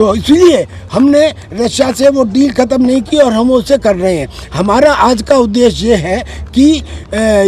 तो इसलिए हमने रशिया से वो डील ख़त्म नहीं की और हम उससे कर रहे हैं। हमारा आज का उद्देश्य ये है कि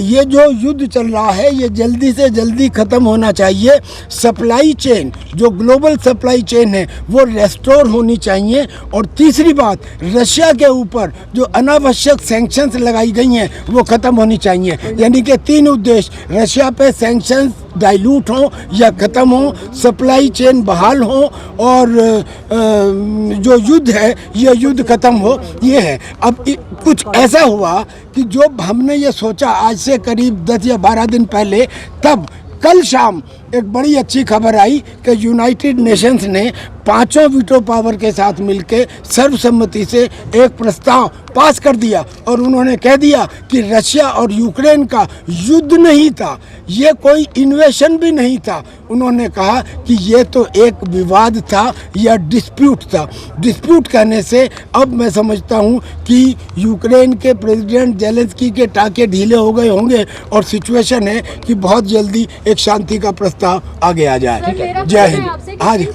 ये जो युद्ध चल रहा है ये जल्दी से जल्दी ख़त्म होना चाहिए। सप्लाई चेन, जो ग्लोबल सप्लाई चेन है वो रेस्टोर होनी चाहिए। और तीसरी बात, रशिया के ऊपर जो अनावश्यक सैंक्शंस लगाई गई हैं वो ख़त्म होनी चाहिए। यानी कि 3 उद्देश्य, रशिया पे सैंक्शंस डाइल्यूट हो या ख़त्म हो, सप्लाई चेन बहाल हो और जो युद्ध है ये युद्ध ख़त्म हो, ये है। अब कुछ ऐसा हुआ कि जो हमने ये सोचा आज से करीब 10 या 12 दिन पहले, तब कल शाम एक बड़ी अच्छी खबर आई कि यूनाइटेड नेशंस ने 5 वीटो पावर के साथ मिलकर सर्वसम्मति से एक प्रस्ताव पास कर दिया और उन्होंने कह दिया कि रशिया और यूक्रेन का युद्ध नहीं था, ये कोई इन्वेशन भी नहीं था। उन्होंने कहा कि ये तो एक विवाद था या डिस्प्यूट था। डिस्प्यूट कहने से अब मैं समझता हूँ कि यूक्रेन के प्रेसिडेंट जेलेंस्की के टाके ढीले हो गए होंगे और सिचुएशन है कि बहुत जल्दी एक शांति का प्रस्ताव आगे आ जाए। जय हिंद। हाँ जी।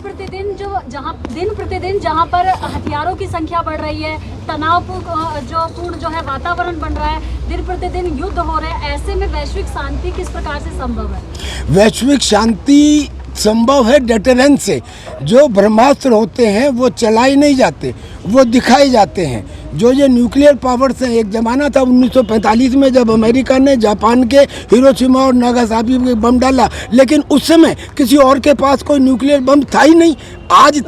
दिन प्रतिदिन जहाँ पर हथियारों की संख्या बढ़ रही है, तनावपूर्ण जो है वातावरण बन रहा है, दिन प्रतिदिन युद्ध हो रहे हैं, ऐसे में वैश्विक शांति किस प्रकार से संभव है? वैश्विक शांति संभव है डेटरेंस से। जो ब्रह्मास्त्र होते हैं वो चलाए नहीं जाते, वो दिखाए जाते हैं। जो ये न्यूक्लियर पावर्स हैं, एक ज़माना था 1945 में जब अमेरिका ने जापान के हिरोशिमा और नागासाकी में बम डाला, लेकिन उस समय किसी और के पास कोई न्यूक्लियर बम था ही नहीं। आज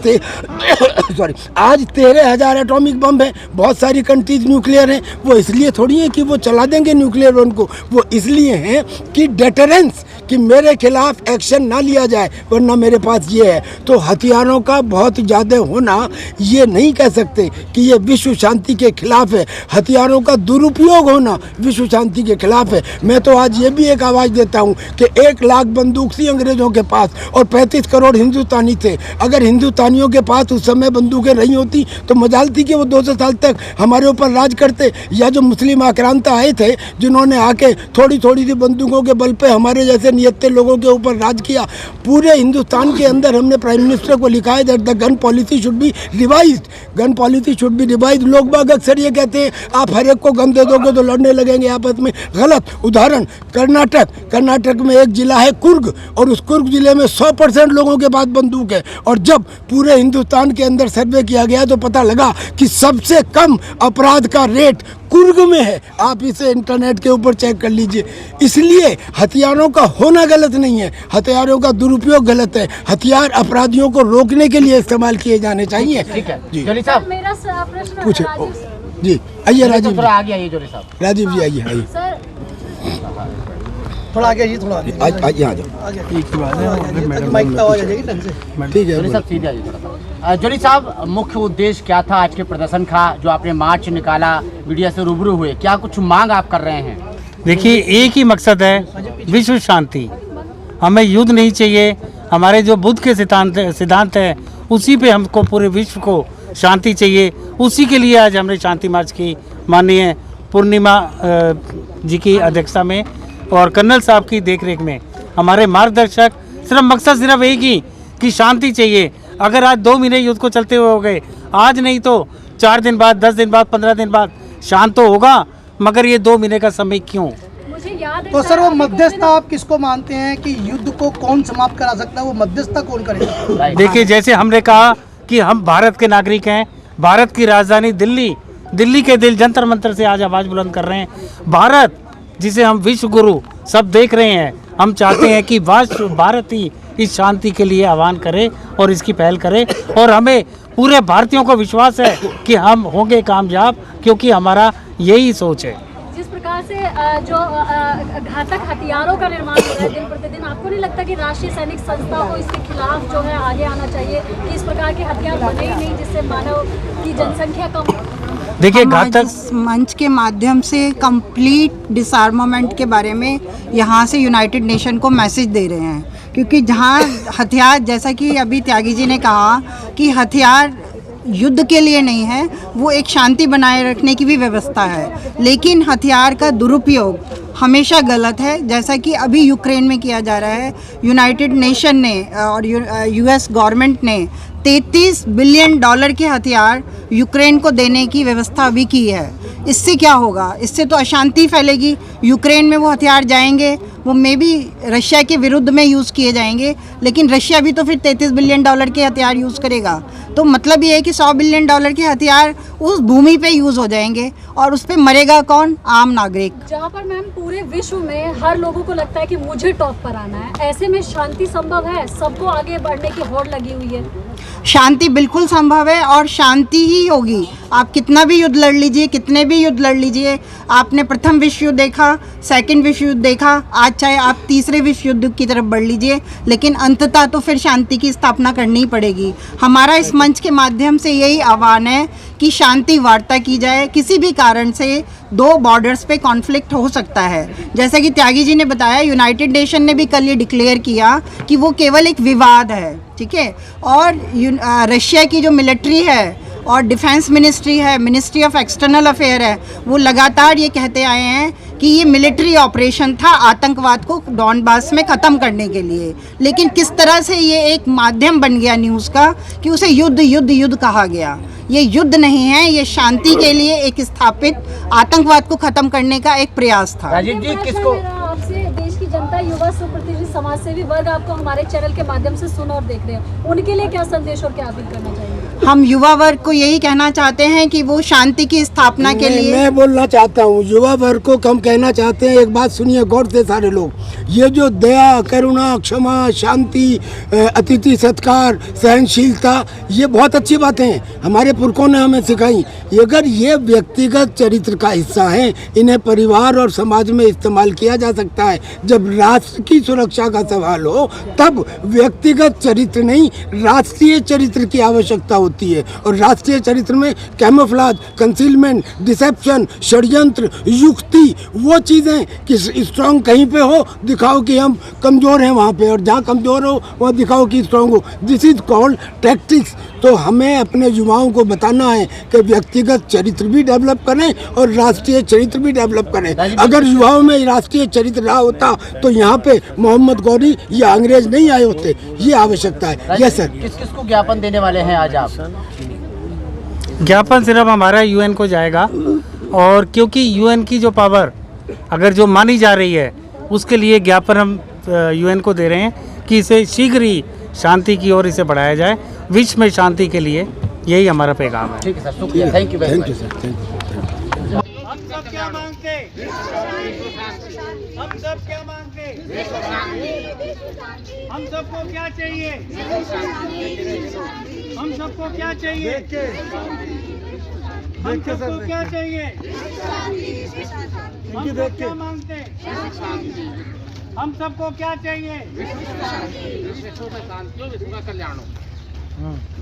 13,000 एटॉमिक बम है, बहुत सारी कंट्रीज न्यूक्लियर हैं। वो इसलिए थोड़ी है कि वो चला देंगे न्यूक्लियर बम को, वो इसलिए हैं कि डेटरेंस, कि मेरे खिलाफ एक्शन ना लिया जाए वरना मेरे पास ये है। तो हथियारों का बहुत ज़्यादा होना ये नहीं कह सकते कि ये विश्व शांति के खिलाफ है। हथियारों का दुरुपयोग होना विश्व शांति के खिलाफ है। मैं तो आज ये भी एक आवाज़ देता हूँ कि 1 लाख बंदूक थी अंग्रेज़ों के पास और 35 करोड़ हिंदुस्तानी थे। अगर हिंदुस्तानियों के पास उस समय बंदूकें नहीं होती तो मजाल थी कि वो 200 साल तक हमारे ऊपर राज करते। या जो मुस्लिम आक्रांता आए थे जिन्होंने आके थोड़ी थोड़ी सी बंदूकों के बल पे हमारे जैसे नियत्ते लोगों के ऊपर राज किया। पूरे हिंदुस्तान के अंदर हमने प्राइम मिनिस्टर को लिखा है that the gun policy should be revised, gun policy should be revised. लोग बाग अक्सर ये कहते हैं आप हर एक को गन दे दोगे तो लड़ने लगेंगे आपस में। गलत। उदाहरण, कर्नाटक में एक जिला है कुर्ग और उस कुर्ग जिले में 100% लोगों के पास बंदूक है। और जब पूरे हिंदुस्तान के अंदर सर्वे किया गया तो पता लगा कि सबसे कम अपराध का रेट कुर्ग में है। आप इसे इंटरनेट के ऊपर चेक कर लीजिए। इसलिए हथियारों का होना गलत नहीं है, हथियारों का दुरुपयोग गलत है। हथियार अपराधियों को रोकने के लिए इस्तेमाल किए जाने चाहिए। ठीक है जी। जोली साहब, मेरा प्रश्न पूछे जी। आइए राजीव जी, आगे आइए जोली साहब। राजीव जी आइए। सर थोड़ा आगे, थोड़ा आगे आ जाओ। ठीक है जोली साहब सीधे आइए थोड़ा सा। जोली साहब, मुख्य उद्देश्य क्या था आज के प्रदर्शन का, जो आपने मार्च निकाला, मीडिया से रूबरू हुए, क्या कुछ मांग आप कर रहे हैं? देखिए, एक ही मकसद है, विश्व शांति। हमें युद्ध नहीं चाहिए। हमारे जो बुद्ध के सिद्धांत है उसी पे हमको पूरे विश्व को शांति चाहिए। उसी के लिए आज हमने शांति मार्च की माननीय पूर्णिमा जी की अध्यक्षता में और कर्नल साहब की देखरेख में हमारे मार्गदर्शक मकसद सिर्फ एक ही कि शांति चाहिए। अगर आज 2 महीने युद्ध को चलते हुए हो गए, आज नहीं तो 4 दिन बाद, 10 दिन बाद, 15 दिन बाद शांत तो होगा, मगर ये 2 महीने का समय क्यों? मुझे याद है तो सर, वो मध्यस्थता आप किसको मानते हैं कि युद्ध को कौन समाप्त करा सकता है? वो मध्यस्थता कौन करेगा? देखिए, जैसे हमने कहा कि हम भारत के नागरिक हैं, भारत की राजधानी दिल्ली के दिल जंतर मंतर से आज आवाज़ बुलंद कर रहे हैं। भारत जिसे हम विश्व गुरु सब देख रहे हैं, हम चाहते हैं कि भारत ही इस शांति के लिए आह्वान करे और इसकी पहल करे। और हमें पूरे भारतीयों को विश्वास है कि हम होंगे कामयाब, क्योंकि हमारा यही सोच है। जिस प्रकार से जो घातक हथियारों का निर्माण हो रहा है दिन प्रतिदिन, आपको नहीं लगता कि राष्ट्रीय सैनिक संस्था को इसके खिलाफ जो है आगे आना चाहिए कि इस प्रकार के हथियार बने ही नहीं जिससे मानव की जनसंख्या कम? देखिए, हम घातक इस मंच के माध्यम से कंप्लीट डिसआर्मामेंट के बारे में यहाँ से यूनाइटेड नेशन को मैसेज दे रहे हैं, क्योंकि जहाँ हथियार, जैसा कि अभी त्यागी जी ने कहा कि हथियार युद्ध के लिए नहीं है, वो एक शांति बनाए रखने की भी व्यवस्था है, लेकिन हथियार का दुरुपयोग हमेशा गलत है, जैसा कि अभी यूक्रेन में किया जा रहा है। यूनाइटेड नेशन ने और यूएस गवर्नमेंट ने $33 बिलियन के हथियार यूक्रेन को देने की व्यवस्था भी की है। इससे क्या होगा? इससे तो अशांति फैलेगी। यूक्रेन में वो हथियार जाएंगे, वो मे बी रशिया के विरुद्ध में यूज़ किए जाएंगे, लेकिन रशिया भी तो फिर $33 बिलियन के हथियार यूज़ करेगा। तो मतलब ये है कि $100 बिलियन के हथियार उस भूमि पे यूज़ हो जाएंगे और उस पे मरेगा कौन? आम नागरिक। जहाँ पर मैम पूरे विश्व में हर लोगों को लगता है कि मुझे टॉप पर आना है, ऐसे में शांति संभव है? सबको आगे बढ़ने की होड़ लगी हुई है। शांति बिल्कुल संभव है और शांति ही होगी। आप कितना भी युद्ध लड़ लीजिए, कितने भी युद्ध लड़ लीजिए। आपने प्रथम विश्व युद्ध देखा, सेकंड विश्व युद्ध देखा, आज चाहे आप तीसरे विश्व युद्ध की तरफ बढ़ लीजिए, लेकिन अंततः तो फिर शांति की स्थापना करनी ही पड़ेगी। हमारा इस मंच के माध्यम से यही आह्वान है कि शांति वार्ता की जाए। किसी भी कारण से दो बॉर्डर्स पे कॉन्फ्लिक्ट हो सकता है। जैसा कि त्यागी जी ने बताया, यूनाइटेड नेशन ने भी कल ये डिक्लेयर किया कि वो केवल एक विवाद है, ठीक है। और रशिया की जो मिलिट्री है और डिफेंस मिनिस्ट्री है, मिनिस्ट्री ऑफ एक्सटर्नल अफेयर है, वो लगातार ये कहते आए हैं कि ये मिलिट्री ऑपरेशन था आतंकवाद को डॉनबास में ख़त्म करने के लिए। लेकिन किस तरह से ये एक माध्यम बन गया न्यूज़ का कि उसे युद्ध युद्ध युद्ध कहा गया। ये युद्ध नहीं है, ये शांति के लिए एक स्थापित आतंकवाद को ख़त्म करने का एक प्रयास था। राजीव जी, किसको आपसे देश की जनता, युवा, सुप्रतिष्ठित समाजसेवी वर्ग आपको हमारे चैनल के माध्यम से सुन और देख रहे हैं, उनके लिए क्या संदेश और क्या अपील करना चाहिए? हम युवा वर्ग को यही कहना चाहते हैं कि वो शांति की स्थापना के लिए। मैं बोलना चाहता हूँ युवा वर्ग को, हम कहना चाहते हैं, एक बात सुनिए गौर से सारे लोग। ये जो दया, करुणा, क्षमा, शांति, अतिथि सत्कार, सहनशीलता, ये बहुत अच्छी बातें हैं, हमारे पुरखों ने हमें सिखाई। अगर ये व्यक्तिगत चरित्र का हिस्सा है, इन्हें परिवार और समाज में इस्तेमाल किया जा सकता है। जब राष्ट्र की सुरक्षा का सवाल हो तब व्यक्तिगत चरित्र नहीं, राष्ट्रीय चरित्र की आवश्यकता होती है। और राष्ट्रीय चरित्र में कैमोफ्लेज, कंसीलमेंट, डिसेप्शन, षड्यंत्र, युक्ति, वो चीज़ें कि स्ट्रांग कहीं पे हो दिखाओ कि हम कमज़ोर हैं वहाँ पे, और जहाँ कमज़ोर हो वहाँ दिखाओ कि स्ट्रांग हो। This is called tactics. तो हमें अपने युवाओं को बताना है कि व्यक्तिगत चरित्र भी डेवलप करें और राष्ट्रीय चरित्र भी डेवलप करें। अगर युवाओं में राष्ट्रीय चरित्र रहा होता तो यहाँ पे मोहम्मद गौरी या अंग्रेज नहीं आए होते। ये आवश्यकता है। Yes sir. किस किस को ज्ञापन देने वाले हैं आज आप? ज्ञापन सिर्फ हमारा यूएन को जाएगा, और क्योंकि यूएन की जो पावर अगर जो मानी जा रही है, उसके लिए ज्ञापन हम यूएन को दे रहे हैं कि इसे शीघ्र ही शांति की ओर इसे बढ़ाया जाए, विश्व में शांति के लिए। यही हमारा पैगाम है। ठीक है सर, शुक्रिया, thank you very much. Sir, thank you. हम सब क्या मांगते? हम सब क्या मांगते? हम सबको क्या चाहिए? हम सबको क्या चाहिए? हम सबको क्या चाहिए? हम सब क्या मांगते? हम सबको क्या चाहिए?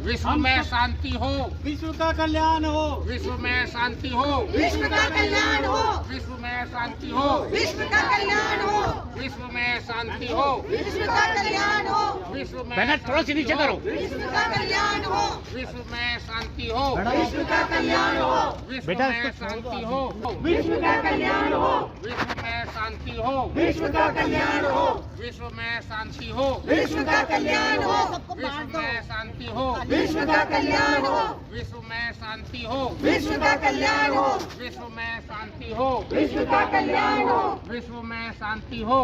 विश्व में शांति हो, विश्व का कल्याण हो। विश्व में शांति हो, विश्व का कल्याण हो। विश्व में शांति हो, विश्व का कल्याण हो, विश्व में शांति हो, विश्व का कल्याण हो, विश्व में शांति हो, विश्व का कल्याण हो, विश्व में थोड़ा सी नीचे करो, विश्व का कल्याण हो, विश्व में शांति हो, विश्व का कल्याण हो, विश्व में शांति हो, विश्व का कल्याण हो, विश्व में शांति हो, विश्व का कल्याण हो, विश्व में शांति हो, विश्व का कल्याण हो, विश्व में शांति हो, विश्व का कल्याण हो, विश्व में शांति हो, विश्व का कल्याण हो, विश्व में शांति हो, विश्व का कल्याण हो, विश्व में शांति हो।